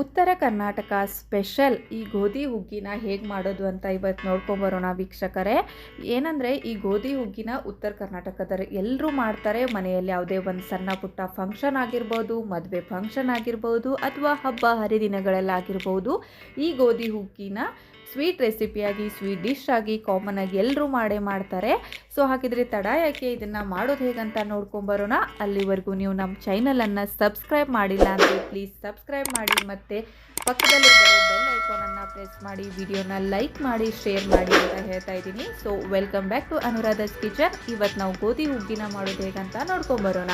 ಉತ್ತರ ಕರ್ನಾಟಕ ಸ್ಪೆಷಲ್ ಈ ಗೋಧಿ ಹುಗ್ಗಿನ ಹೇಗೆ ಮಾಡೋದು ಅಂತ ಇವತ್ತು ನೋಡ್ಕೊಂಬರೋಣ ವೀಕ್ಷಕರೇ. ಏನಂದರೆ ಈ ಗೋಧಿ ಹುಗ್ಗಿನ ಉತ್ತರ ಕರ್ನಾಟಕದ ಎಲ್ಲರೂ ಮಾಡ್ತಾರೆ. ಮನೆಯಲ್ಲಿ ಯಾವುದೇ ಒಂದು ಸಣ್ಣ ಪುಟ್ಟ ಫಂಕ್ಷನ್ ಆಗಿರ್ಬೋದು, ಮದುವೆ ಫಂಕ್ಷನ್ ಆಗಿರ್ಬೋದು, ಅಥವಾ ಹಬ್ಬ ಹರಿದಿನಗಳಲ್ಲಾಗಿರ್ಬೋದು, ಈ ಗೋಧಿ ಹುಗ್ಗಿನ ಸ್ವೀಟ್ ರೆಸಿಪಿಯಾಗಿ, ಸ್ವೀಟ್ ಡಿಶ್ ಆಗಿ ಕಾಮನ್ ಆಗಿ ಎಲ್ಲರೂ ಮಾಡ್ತಾರೆ. ಸೊ ಹಾಗಿದ್ರೆ ತಡ ಯಾಕೆ, ಇದನ್ನು ಮಾಡೋದು ಹೇಗಂತ ನೋಡ್ಕೊಂಬರೋಣ. ಅಲ್ಲಿವರೆಗೂ ನೀವು ನಮ್ಮ ಚಾನಲನ್ನು ಸಬ್ಸ್ಕ್ರೈಬ್ ಮಾಡಿಲ್ಲ ಅಂದರೆ ಪ್ಲೀಸ್ ಸಬ್ಸ್ಕ್ರೈಬ್ ಮಾಡಿ, ಮತ್ತು ಪಕ್ಕದಲ್ಲಿ ಬರೋ ಬೆಲ್ ಐಕಾನನ್ನು ಪ್ರೆಸ್ ಮಾಡಿ, ವಿಡಿಯೋನ ಲೈಕ್ ಮಾಡಿ, ಶೇರ್ ಮಾಡಿ ಅಂತ ಹೇಳ್ತಾ ಇದ್ದೀನಿ. So welcome back to Anuradha's kitchen. ಇವತ್ತು ನಾವು ಗೋಧಿ ಹುಗ್ಗಿನ ಮಾಡೋದು ಹೇಗಂತ ನೋಡ್ಕೊಂಬರೋಣ.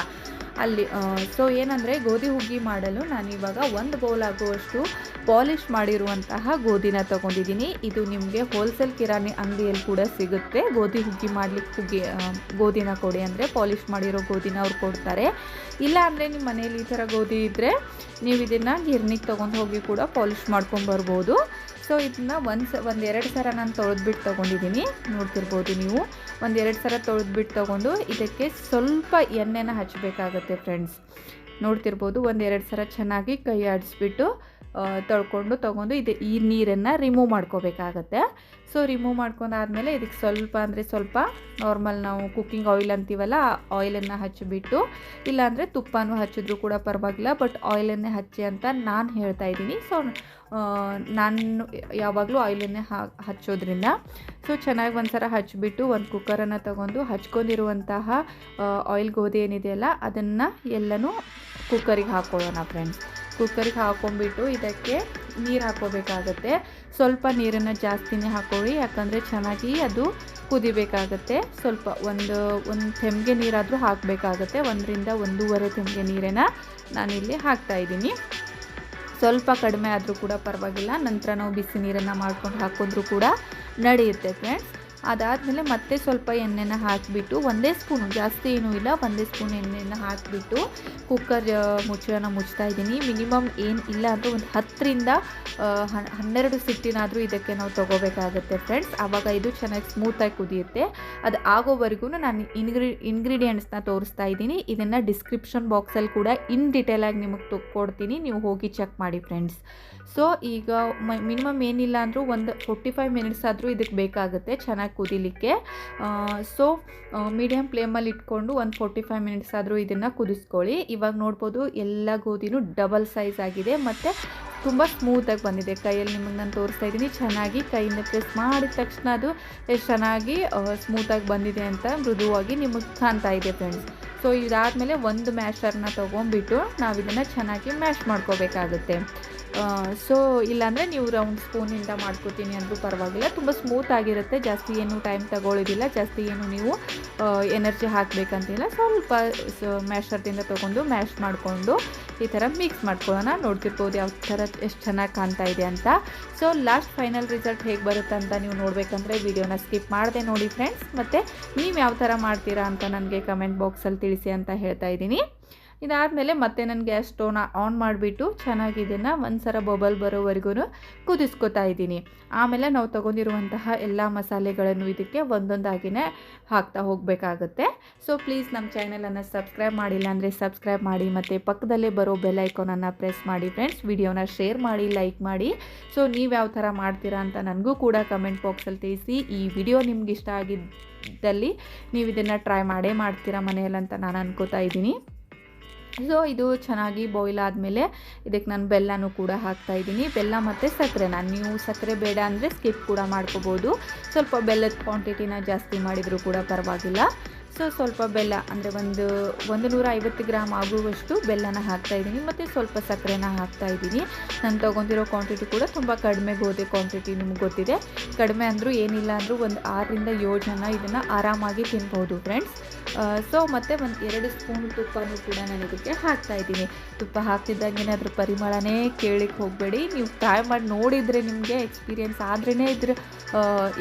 ಸೊ ಏನಂದರೆ ಗೋಧಿ ಹುಗ್ಗಿ ಮಾಡಲು ನಾನಿವಾಗ 1 ಬೌಲ್ ಆಗುವಷ್ಟು ಪಾಲಿಷ್ ಮಾಡಿರುವಂತಹ ಗೋಧಿನ ತೊಗೊಂಡಿದ್ದೀನಿ. ಇದು ನಿಮಗೆ ಹೋಲ್ಸೇಲ್ ಕಿರಾಣಿ ಅಂಗಡಿಯಲ್ಲಿ ಕೂಡ ಸಿಗುತ್ತೆ. ಗೋಧಿ ಹುಗ್ಗಿ ಮಾಡಲಿಕ್ಕೆ ಗೋಧಿನ ಕೊಡಿ ಅಂದರೆ ಪಾಲಿಷ್ ಮಾಡಿರೋ ಗೋಧಿನ ಅವ್ರು ಕೊಡ್ತಾರೆ. ಇಲ್ಲ ಅಂದರೆ ನಿಮ್ಮ ಮನೇಲಿ ಈ ಥರ ಗೋಧಿ ಇದ್ದರೆ ನೀವು ಇದನ್ನು ಗಿರ್ನಿಗೆ ತೊಗೊಂಡು ಹೋಗಿ ಕೂಡ ಪಾಲಿಷ್ ಮಾಡ್ಕೊಂಬರ್ಬೋದು. ಸೊ ಇದನ್ನು ಒಂದೆರಡು ಸಲ ನಾನು ತೊಳೆದ್ಬಿಟ್ಟು ತೊಗೊಂಡಿದ್ದೀನಿ. ನೋಡ್ತಿರ್ಬೋದು ನೀವು, 1-2 ಸಲ ತೊಳೆದ್ಬಿಟ್ಟು ತೊಗೊಂಡು ಇದಕ್ಕೆ ಸ್ವಲ್ಪ ಎಣ್ಣೆನ ಹಚ್ಚಬೇಕಾಗತ್ತೆ ಫ್ರೆಂಡ್ಸ್. ನೋಡ್ತಿರ್ಬೋದು, 1-2 ಸಲ ಚೆನ್ನಾಗಿ ಕೈ ಆಡಿಸ್ಬಿಟ್ಟು ತೊಗೊಂಡು ಈ ನೀರನ್ನು ರಿಮೂವ್ ಮಾಡ್ಕೋಬೇಕಾಗತ್ತೆ. ಸೊ ರಿಮೂವ್ ಮಾಡ್ಕೊಂಡಾದ್ಮೇಲೆ ಇದಕ್ಕೆ ಸ್ವಲ್ಪ ನಾರ್ಮಲ್ ನಾವು ಕುಕ್ಕಿಂಗ್ ಆಯಿಲ್ ಅಂತೀವಲ್ಲ, ಆ ಆಯಿಲನ್ನು ಹಚ್ಚಿಬಿಟ್ಟು, ಇಲ್ಲಾಂದರೆ ತುಪ್ಪನೂ ಹಚ್ಚಿದ್ರೂ ಕೂಡ ಪರವಾಗಿಲ್ಲ, ಬಟ್ ಆಯಿಲನ್ನೇ ಹಚ್ಚಿ ಅಂತ ನಾನು ಹೇಳ್ತಾ ಇದ್ದೀನಿ. ಸೊ ನಾನು ಯಾವಾಗಲೂ ಆಯಿಲನ್ನೇ ಹಚ್ಚೋದ್ರಿಂದ ಸೊ ಚೆನ್ನಾಗಿ ಒಂದ್ಸಲ ಹಚ್ಚಿಬಿಟ್ಟು ಒಂದು ಕುಕ್ಕರನ್ನು ತಗೊಂಡು ಹಚ್ಕೊಂಡಿರುವಂತಹ ಆಯಿಲ್ ಗೋಧಿ ಏನಿದೆಯಲ್ಲ ಅದನ್ನು ಎಲ್ಲನೂ ಕುಕ್ಕರಿಗೆ ಹಾಕ್ಕೊಳ್ಳೋಣ ಫ್ರೆಂಡ್ಸ್. ಕುಕ್ಕರಿಗೆ ಹಾಕ್ಕೊಂಬಿಟ್ಟು ಇದಕ್ಕೆ ನೀರು ಹಾಕ್ಕೋಬೇಕಾಗತ್ತೆ. ಸ್ವಲ್ಪ ನೀರನ್ನು ಜಾಸ್ತಿನೇ ಹಾಕ್ಕೊಳ್ಳಿ, ಯಾಕಂದರೆ ಚೆನ್ನಾಗಿ ಅದು ಕುದಿಬೇಕಾಗತ್ತೆ. ಸ್ವಲ್ಪ ಒಂದು ತೆಮ್ಗೆ ನೀರಾದರೂ ಹಾಕಬೇಕಾಗತ್ತೆ. 1ರಿಂದ 1.5 ತೆಮ್ಗೆ ನೀರನ್ನು ನಾನಿಲ್ಲಿ ಹಾಕ್ತಾಯಿದ್ದೀನಿ. ಸ್ವಲ್ಪ ಕಡಿಮೆ ಆದರೂ ಕೂಡ ಪರವಾಗಿಲ್ಲ, ನಂತರ ನಾವು ಬಿಸಿ ನೀರನ್ನು ಮಾಡ್ಕೊಂಡು ಹಾಕಿದ್ರೂ ಕೂಡ ನಡೆಯುತ್ತೆ ಫ್ರೆಂಡ್ಸ್. ಅದಾದಮೇಲೆ ಮತ್ತೆ ಸ್ವಲ್ಪ ಎಣ್ಣೆನ ಹಾಕಿಬಿಟ್ಟು, 1 ಸ್ಪೂನು, ಜಾಸ್ತಿ ಏನೂ ಇಲ್ಲ, 1 ಸ್ಪೂನ್ ಎಣ್ಣೆನ ಹಾಕಿಬಿಟ್ಟು ಕುಕ್ಕರ್ ಮುಚ್ಚಳನ ಮುಚ್ತಾ ಇದ್ದೀನಿ. ಮಿನಿಮಮ್ ಏನು ಇಲ್ಲ ಅಂದರೆ ಒಂದು 10ರಿಂದ 12 ಸಿಟ್ಟಿನಾದರೂ ಇದಕ್ಕೆ ನಾವು ತೊಗೋಬೇಕಾಗುತ್ತೆ ಫ್ರೆಂಡ್ಸ್. ಆವಾಗ ಇದು ಚೆನ್ನಾಗಿ ಸ್ಮೂತಾಗಿ ಕುದಿಯುತ್ತೆ. ಅದು ಆಗೋವರೆಗೂ ನಾನು ಇಂಗ್ರೀಡಿಯೆಂಟ್ಸ್ನ ತೋರಿಸ್ತಾ ಇದ್ದೀನಿ. ಇದನ್ನು ಡಿಸ್ಕ್ರಿಪ್ಷನ್ ಬಾಕ್ಸಲ್ಲಿ ಕೂಡ ಇನ್ ಡೀಟೇಲಾಗಿ ನಿಮಗೆ ಕೊಡ್ತೀನಿ, ನೀವು ಹೋಗಿ ಚೆಕ್ ಮಾಡಿ ಫ್ರೆಂಡ್ಸ್. ಸೊ ಈಗ ಮಿನಿಮಮ್ ಏನಿಲ್ಲ ಅಂದರೂ ಒಂದು 45 ಮಿನಿಟ್ಸ್ ಆದರೂ ಇದಕ್ಕೆ ಬೇಕಾಗುತ್ತೆ ಚೆನ್ನಾಗಿ ಕುದಿಲಿಕ್ಕೆ. ಸೊ ಮೀಡಿಯಮ್ ಫ್ಲೇಮಲ್ಲಿ ಇಟ್ಕೊಂಡು ಒಂದು 45 ಮಿನಿಟ್ಸ್ ಆದರೂ ಇದನ್ನು ಕುದಿಸ್ಕೊಳ್ಳಿ. ಇವಾಗ ನೋಡ್ಬೋದು ಎಲ್ಲ ಗೋಧಿನೂ ಡಬಲ್ ಸೈಜ್ ಆಗಿದೆ ಮತ್ತು ತುಂಬ ಸ್ಮೂತಾಗಿ ಬಂದಿದೆ. ಕೈಯಲ್ಲಿ ನಿಮಗೆ ನಾನು ತೋರಿಸ್ತಾ ಇದ್ದೀನಿ, ಚೆನ್ನಾಗಿ ಕೈಯಿಂದ ಪ್ರೆಸ್ ಮಾಡಿದ ತಕ್ಷಣ ಅದು ಎಷ್ಟು ಚೆನ್ನಾಗಿ ಸ್ಮೂತಾಗಿ ಬಂದಿದೆ ಅಂತ ಮೃದುವಾಗಿ ನಿಮಗೆ ಕಾಣ್ತಾ ಇದೆ ಫ್ರೆಂಡ್ಸ್. ಸೊ ಇದಾದಮೇಲೆ ಒಂದು ಮ್ಯಾಶರ್ನ ತೊಗೊಂಡ್ಬಿಟ್ಟು ನಾವು ಇದನ್ನು ಚೆನ್ನಾಗಿ ಮ್ಯಾಶ್ ಮಾಡ್ಕೋಬೇಕಾಗುತ್ತೆ. ಸೊ ಇಲ್ಲಾಂದರೆ ನೀವು ರೌಂಡ್ ಸ್ಪೂನಿಂದ ಮಾಡ್ಕೋತೀನಿ ಅಂದರೂ ಪರವಾಗಿಲ್ಲ, ತುಂಬ ಸ್ಮೂತ್ ಆಗಿರುತ್ತೆ. ಜಾಸ್ತಿ ಏನು ಟೈಮ್ ತಗೊಳ್ಳೋದಿಲ್ಲ, ಜಾಸ್ತಿ ಏನು ನೀವು ಎನರ್ಜಿ ಹಾಕಬೇಕಂತಿಲ್ಲ. ಸ್ವಲ್ಪ ಮ್ಯಾಶರ್ದಿಂದ ತೊಗೊಂಡು ಮ್ಯಾಶ್ ಮಾಡಿಕೊಂಡು ಈ ಥರ ಮಿಕ್ಸ್ ಮಾಡ್ಕೊಳ್ಳೋಣ. ನೋಡ್ತಿರ್ಬೋದು ಯಾವ ಥರ ಎಷ್ಟು ಚೆನ್ನಾಗಿ ಕಾಣ್ತಾ ಇದೆ ಅಂತ. ಸೊ ಲಾಸ್ಟ್ ಫೈನಲ್ ರಿಸಲ್ಟ್ ಹೇಗೆ ಬರುತ್ತೆ ಅಂತ ನೀವು ನೋಡಬೇಕಂದ್ರೆ ವಿಡಿಯೋನ ಸ್ಕಿಪ್ ಮಾಡದೆ ನೋಡಿ ಫ್ರೆಂಡ್ಸ್. ಮತ್ತು ನೀವು ಯಾವ ಥರ ಮಾಡ್ತೀರಾ ಅಂತ ನನಗೆ ಕಮೆಂಟ್ ಬಾಕ್ಸಲ್ಲಿ ತಿಳಿಸಿ ಅಂತ ಹೇಳ್ತಾ ಇದ್ದೀನಿ. ಇದಾದಮೇಲೆ ಮತ್ತೆ ನಾನು ಗ್ಯಾಸ್ ಸ್ಟೋವ್ನ ಆನ್ ಮಾಡಿಬಿಟ್ಟು ಚೆನ್ನಾಗಿ ಇದನ್ನು ಒಂದ್ಸಲ ಬಬಲ್ ಬರೋವರೆಗೂ ಕುದಿಸ್ಕೊತಾ ಇದ್ದೀನಿ. ಆಮೇಲೆ ನಾವು ತೊಗೊಂಡಿರುವಂತಹ ಎಲ್ಲ ಮಸಾಲೆಗಳನ್ನು ಇದಕ್ಕೆ ಒಂದೊಂದಾಗಿಯೇ ಹಾಕ್ತಾ ಹೋಗಬೇಕಾಗುತ್ತೆ. ಸೊ ಪ್ಲೀಸ್ ನಮ್ಮ ಚಾನಲನ್ನು ಸಬ್ಸ್ಕ್ರೈಬ್ ಮಾಡಿಲ್ಲ ಅಂದರೆ ಸಬ್ಸ್ಕ್ರೈಬ್ ಮಾಡಿ, ಮತ್ತು ಪಕ್ಕದಲ್ಲೇ ಬರೋ ಬೆಲ್ ಐಕಾನನ್ನು ಪ್ರೆಸ್ ಮಾಡಿ ಫ್ರೆಂಡ್ಸ್. ವಿಡಿಯೋನ ಶೇರ್ ಮಾಡಿ, ಲೈಕ್ ಮಾಡಿ. ಸೊ ನೀವು ಯಾವ ಥರ ಮಾಡ್ತೀರಾ ಅಂತ ನನಗೂ ಕೂಡ ಕಮೆಂಟ್ ಬಾಕ್ಸಲ್ಲಿ ತಿಳಿಸಿ. ಈ ವಿಡಿಯೋ ನಿಮ್ಗೆ ಇಷ್ಟ ಆಗಿದ್ದಲ್ಲಿ ನೀವು ಇದನ್ನು ಟ್ರೈ ಮಾಡ್ತೀರಾ ಮನೆಯಲ್ಲಿ ಅಂತ ನಾನು ಅನ್ಕೋತಾ ಇದ್ದೀನಿ. ಸೊ ಇದು ಚೆನ್ನಾಗಿ ಬಾಯ್ಲ್ ಆದಮೇಲೆ ಇದಕ್ಕೆ ನಾನು ಬೆಲ್ಲನೂ ಕೂಡ ಹಾಕ್ತಾಯಿದ್ದೀನಿ. ಬೆಲ್ಲ ಮತ್ತು ಸಕ್ಕರೆನ, ನೀವು ಸಕ್ಕರೆ ಬೇಡ ಅಂದರೆ ಸ್ಕಿಪ್ ಕೂಡ ಮಾಡ್ಕೋಬೋದು. ಸ್ವಲ್ಪ ಬೆಲ್ಲದ ಕ್ವಾಂಟಿಟಿನ ಜಾಸ್ತಿ ಮಾಡಿದರೂ ಕೂಡ ಪರವಾಗಿಲ್ಲ. ಸೊ ಸ್ವಲ್ಪ ಬೆಲ್ಲ ಅಂದರೆ 150 ಗ್ರಾಮ್ ಆಗುವಷ್ಟು ಬೆಲ್ಲನ ಹಾಕ್ತಾಯಿದ್ದೀನಿ, ಮತ್ತು ಸ್ವಲ್ಪ ಸಕ್ಕರೆನ ಹಾಕ್ತಾಯಿದ್ದೀನಿ. ನಾನು ತೊಗೊಂಡಿರೋ ಕ್ವಾಂಟಿಟಿ ಕೂಡ ತುಂಬ ಕಡಿಮೆ ಗೋಧಿ ಕ್ವಾಂಟಿಟಿ, ನಿಮ್ಗೆ ಗೊತ್ತಿದೆ. ಕಡಿಮೆ ಅಂದರೂ ಏನಿಲ್ಲ ಅಂದರೂ ಒಂದು 6ರಿಂದ 7 ಜನ ಇದನ್ನು ಆರಾಮಾಗಿ ತಿನ್ಬೋದು ಫ್ರೆಂಡ್ಸ್. ಸೊ ಮತ್ತು 2 ಸ್ಪೂನ್ ತುಪ್ಪನೂ ಕೂಡ ನಾನು ಇದಕ್ಕೆ ಹಾಕ್ತಾಯಿದ್ದೀನಿ. ತುಪ್ಪ ಹಾಕ್ತಿದ್ದಂಗೆ ಅದ್ರ ಪರಿಮಳನೇ ಕೇಳಲಿಕ್ಕೆ ಹೋಗಬೇಡಿ. ನೀವು ಟ್ರೈ ಮಾಡಿ ನೋಡಿದರೆ ನಿಮಗೆ ಎಕ್ಸ್ಪೀರಿಯೆನ್ಸ್ ಆದ್ರೇ ಇದ್ರ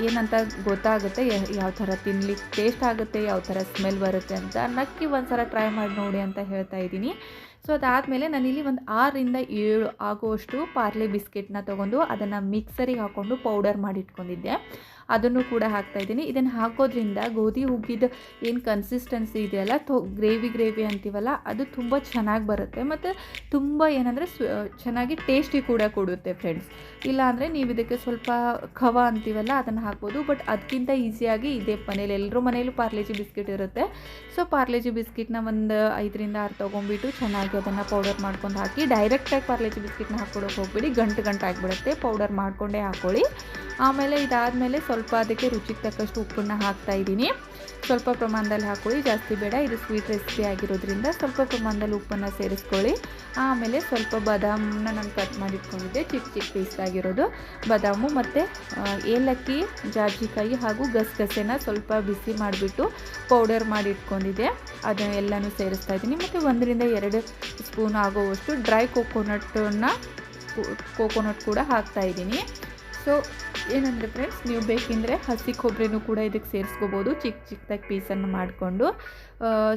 ಏನಂತ ಗೊತ್ತಾಗುತ್ತೆ, ಯಾವ ಥರ ತಿನ್ಲಿಕ್ಕೆ ಟೇಸ್ಟ್ ಆಗುತ್ತೆ, ಯಾವ ಥರ ಸ್ಮೆಲ್ ಬರುತ್ತೆ ಅಂತ. ನಕ್ಕಿ ಒಂದು ಸಲ ಟ್ರೈ ಮಾಡಿ ನೋಡಿ ಅಂತ ಹೇಳ್ತಾ ಇದ್ದೀನಿ. ಸೊ ಅದಾದಮೇಲೆ ನಾನಿಲ್ಲಿ ಒಂದು 6ರಿಂದ 7 ಆಗುವಷ್ಟು ಪಾರ್ಲೆ ಬಿಸ್ಕೆಟ್ನ ತೊಗೊಂಡು ಅದನ್ನು ಮಿಕ್ಸರಿಗೆ ಹಾಕ್ಕೊಂಡು ಪೌಡರ್ ಮಾಡಿ ಇಟ್ಕೊಂಡಿದ್ದೆ. ಅದನ್ನು ಕೂಡ ಹಾಕ್ತಾಯಿದ್ದೀನಿ. ಇದನ್ನು ಹಾಕೋದ್ರಿಂದ ಗೋಧಿ ಹುಗ್ಗಿದ ಏನು ಕನ್ಸಿಸ್ಟೆನ್ಸಿ ಇದೆಯಲ್ಲ ಗ್ರೇವಿ ಅಂತೀವಲ್ಲ ಅದು ತುಂಬ ಚೆನ್ನಾಗಿ ಬರುತ್ತೆ ಮತ್ತು ತುಂಬ ಏನಂದರೆ ಚೆನ್ನಾಗಿ ಟೇಸ್ಟಿ ಕೂಡ ಕೊಡುತ್ತೆ ಫ್ರೆಂಡ್ಸ್. ಇಲ್ಲಾಂದರೆ ನೀವು ಇದಕ್ಕೆ ಸ್ವಲ್ಪ ಖವ ಅಂತೀವಲ್ಲ ಅದನ್ನು ಹಾಕ್ಬೋದು. ಬಟ್ ಅದಕ್ಕಿಂತ ಈಸಿಯಾಗಿ ಇದೇ ಮನೇಲಿ ಎಲ್ಲರೂ ಮನೇಲೂ ಪಾರ್ಲೇಜಿ ಬಿಸ್ಕೆಟ್ ಇರುತ್ತೆ. ಸೊ ಪಾರ್ಲೇಜಿ ಬಿಸ್ಕೆಟ್ನ ಒಂದು 5ರಿಂದ 6 ತೊಗೊಂಬಿಟ್ಟು ಚೆನ್ನಾಗಿ ಅದನ್ನು ಪೌಡರ್ ಮಾಡ್ಕೊಂಡು ಹಾಕಿ, ಡೈರೆಕ್ಟಾಗಿ ಪಾರ್ಲೇಜಿ ಬಿಸ್ಕೆಟ್ನ ಹಾಕ್ಕೊಡೋಕೆ ಹೋಗ್ಬಿಡಿ, ಗಂಟು ಆಗಿಬಿಡುತ್ತೆ. ಪೌಡರ್ ಮಾಡಿಕೊಂಡೇ ಹಾಕ್ಕೊಳ್ಳಿ. ಆಮೇಲೆ ಇದಾದಮೇಲೆ ಸ್ವಲ್ಪ ಅದಕ್ಕೆ ರುಚಿಗೆ ತಕ್ಕಷ್ಟು ಉಪ್ಪನ್ನು ಹಾಕ್ತಾಯಿದ್ದೀನಿ. ಸ್ವಲ್ಪ ಪ್ರಮಾಣದಲ್ಲಿ ಹಾಕ್ಕೊಳ್ಳಿ, ಜಾಸ್ತಿ ಬೇಡ. ಇದು ಸ್ವೀಟ್ ರೆಸಿಪಿ ಆಗಿರೋದ್ರಿಂದ ಸ್ವಲ್ಪ ಪ್ರಮಾಣದಲ್ಲಿ ಉಪ್ಪನ್ನು ಸೇರಿಸ್ಕೊಳ್ಳಿ. ಆಮೇಲೆ ಸ್ವಲ್ಪ ಬಾದಾಮನ್ನ ನಾನು ಕಟ್ ಮಾಡಿಟ್ಕೊಂಡಿದ್ದೆ, ಚಿಕ್ಕ ಪೀಸ್ ಆಗಿರೋದು ಬಾದಾಮು ಮತ್ತು ಏಲಕ್ಕಿ, ಜಾಜಿಕಾಯಿ ಹಾಗೂ ಗಸಗಸೆನ ಸ್ವಲ್ಪ ಬಿಸಿ ಮಾಡಿಬಿಟ್ಟು ಪೌಡರ್ ಮಾಡಿ ಇಟ್ಕೊಂಡಿದ್ದೆ. ಅದನ್ನೆಲ್ಲನೂ ಸೇರಿಸ್ತಾ ಇದ್ದೀನಿ. ಮತ್ತು 1ರಿಂದ 2 ಸ್ಪೂನ್ ಆಗೋವಷ್ಟು ಡ್ರೈ ಕೋಕೋನಟ್ ಕೂಡ ಹಾಕ್ತಾಯಿದ್ದೀನಿ. ಸೊ ಏನಂದರೆ ಫ್ರೆಂಡ್ಸ್, ನೀವು ಬೇಕೆಂದರೆ ಹಸಿ ಕೊಬ್ಬರಿನೂ ಕೂಡ ಇದಕ್ಕೆ ಸೇರಿಸ್ಕೋಬೋದು, ಚಿಕ್ಕದಾಗಿ ಪೀಸನ್ನು ಮಾಡಿಕೊಂಡು.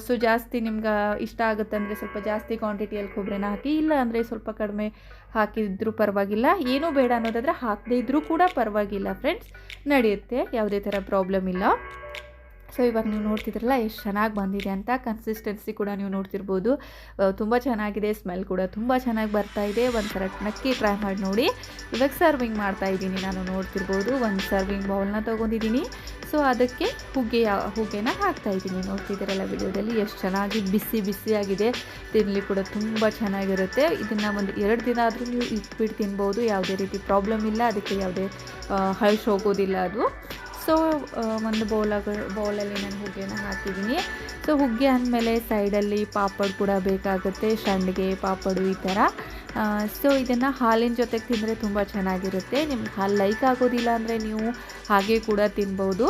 ಸೊ ಜಾಸ್ತಿ ನಿಮ್ಗೆ ಇಷ್ಟ ಆಗುತ್ತೆ ಅಂದರೆ ಸ್ವಲ್ಪ ಜಾಸ್ತಿ ಕ್ವಾಂಟಿಟಿಯಲ್ಲಿ ಕೊಬ್ಬರಿನ ಹಾಕಿ, ಇಲ್ಲ ಅಂದರೆ ಸ್ವಲ್ಪ ಕಡಿಮೆ ಹಾಕಿದ್ರೂ ಪರವಾಗಿಲ್ಲ. ಏನೂ ಬೇಡ ಅನ್ನೋದಾದರೆ ಹಾಕದೇ ಇದ್ದರೂ ಕೂಡ ಪರವಾಗಿಲ್ಲ ಫ್ರೆಂಡ್ಸ್, ನಡೆಯುತ್ತೆ, ಯಾವುದೇ ಥರ ಪ್ರಾಬ್ಲಮ್ ಇಲ್ಲ. ಸೊ ಇವಾಗ ನೀವು ನೋಡ್ತಿದ್ರಲ್ಲ ಎಷ್ಟು ಚೆನ್ನಾಗಿ ಬಂದಿದೆ ಅಂತ. ಕನ್ಸಿಸ್ಟೆನ್ಸಿ ಕೂಡ ನೀವು ನೋಡ್ತಿರ್ಬೋದು, ತುಂಬ ಚೆನ್ನಾಗಿದೆ. ಸ್ಮೆಲ್ ಕೂಡ ತುಂಬ ಚೆನ್ನಾಗಿ ಬರ್ತಾಯಿದೆ. ಒಂದು ಸಲ ನಕ್ಕಿ ಟ್ರೈ ಮಾಡಿ ನೋಡಿ. ಇವಾಗ ಸರ್ವಿಂಗ್ ಮಾಡ್ತಾಯಿದ್ದೀನಿ. ನಾನು ನೋಡ್ತಿರ್ಬೋದು ಒಂದು ಸರ್ವಿಂಗ್ ಬೌಲ್ನ ತೊಗೊಂಡಿದ್ದೀನಿ. ಸೊ ಅದಕ್ಕೆ ಹುಗ್ಗೆನ ಹಾಕ್ತಾಯಿದ್ದೀನಿ. ನೋಡ್ತಿದ್ದೀರಲ್ಲ ವಿಡಿಯೋದಲ್ಲಿ ಎಷ್ಟು ಚೆನ್ನಾಗಿ ಬಿಸಿಯಾಗಿದೆ. ತಿನ್ನಲಿ ಕೂಡ ತುಂಬ ಚೆನ್ನಾಗಿರುತ್ತೆ. ಇದನ್ನು ಒಂದು 2 ದಿನ ಆದರೂ ನೀವು ಇಟ್ಬಿಟ್ಟು ತಿನ್ಬೋದು, ಯಾವುದೇ ರೀತಿ ಪ್ರಾಬ್ಲಮ್ ಇಲ್ಲ. ಅದಕ್ಕೆ ಯಾವುದೇ ಹಳ್ಸ್ ಹೋಗೋದಿಲ್ಲ ಅದು. ಸೊ ಒಂದು ಬೌಲಲ್ಲಿ ನಾನು ಹುಗ್ಗೆನ ಹಾಕಿದ್ದೀನಿ. ಸೊ ಹುಗ್ಗೆ ಅಂದಮೇಲೆ ಸೈಡಲ್ಲಿ ಪಾಪಡ್ ಕೂಡ ಬೇಕಾಗುತ್ತೆ, ಸಂಡಿಗೆ ಪಾಪಡು ಈ ಥರ. ಸೊ ಇದನ್ನು ಹಾಲಿನ ಜೊತೆಗೆ ತಿಂದರೆ ತುಂಬ ಚೆನ್ನಾಗಿರುತ್ತೆ. ನಿಮ್ಗೆ ಹಾಲು ಲೈಕ್ ಆಗೋದಿಲ್ಲ ಅಂದರೆ ನೀವು ಹಾಗೆ ಕೂಡ ತಿನ್ಬೋದು.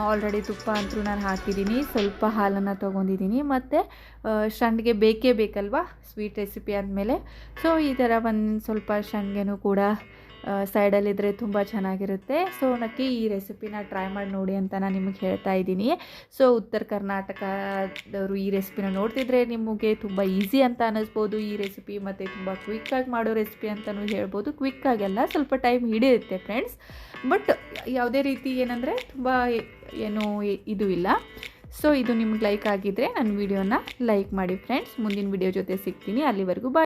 ಆಲ್ರೆಡಿ ತುಪ್ಪ ಅಂತೂ ನಾನು ಹಾಕಿದ್ದೀನಿ, ಸ್ವಲ್ಪ ಹಾಲನ್ನು ತೊಗೊಂಡಿದ್ದೀನಿ. ಮತ್ತು ಸಂಡಿಗೆ ಬೇಕಲ್ವಾ ಸ್ವೀಟ್ ರೆಸಿಪಿ ಆದಮೇಲೆ. ಸೊ ಈ ಥರ ಒಂದು ಸ್ವಲ್ಪ ಸಂಡಿಗೆನೂ ಕೂಡ ಸೈಡಲ್ಲಿದ್ದರೆ ತುಂಬ ಚೆನ್ನಾಗಿರುತ್ತೆ. ಸೊ ನಕ್ಕೆ ಈ ರೆಸಿಪಿನ ಟ್ರೈ ಮಾಡಿ ನೋಡಿ ಅಂತ ನಾನು ನಿಮಗೆ ಹೇಳ್ತಾ ಇದ್ದೀನಿ. ಸೊ ಉತ್ತರ ಕರ್ನಾಟಕದವರು ಈ ರೆಸಿಪಿನ ನೋಡ್ತಿದ್ರೆ ನಿಮಗೆ ತುಂಬ ಈಸಿ ಅಂತ ಅನ್ನಿಸ್ಬೋದು ಈ ರೆಸಿಪಿ, ಮತ್ತು ತುಂಬ ಕ್ವಿಕ್ಕಾಗಿ ಮಾಡೋ ರೆಸಿಪಿ ಅಂತಲೂ ಹೇಳ್ಬೋದು. ಕ್ವಿಕ್ಕಾಗೆಲ್ಲ ಸ್ವಲ್ಪ ಟೈಮ್ ಹಿಡಿಯುತ್ತೆ ಫ್ರೆಂಡ್ಸ್, ಬಟ್ ಯಾವುದೇ ರೀತಿ ಏನಂದರೆ ತುಂಬ ಏನೂ ಇದು ಇಲ್ಲ. ಸೊ ಇದು ನಿಮ್ಗೆ ಲೈಕ್ ಆಗಿದ್ದರೆ ನನ್ನ ವಿಡಿಯೋನ ಲೈಕ್ ಮಾಡಿ ಫ್ರೆಂಡ್ಸ್. ಮುಂದಿನ ವಿಡಿಯೋ ಜೊತೆ ಸಿಗ್ತೀನಿ. ಅಲ್ಲಿವರೆಗೂ ಬಾಯ್.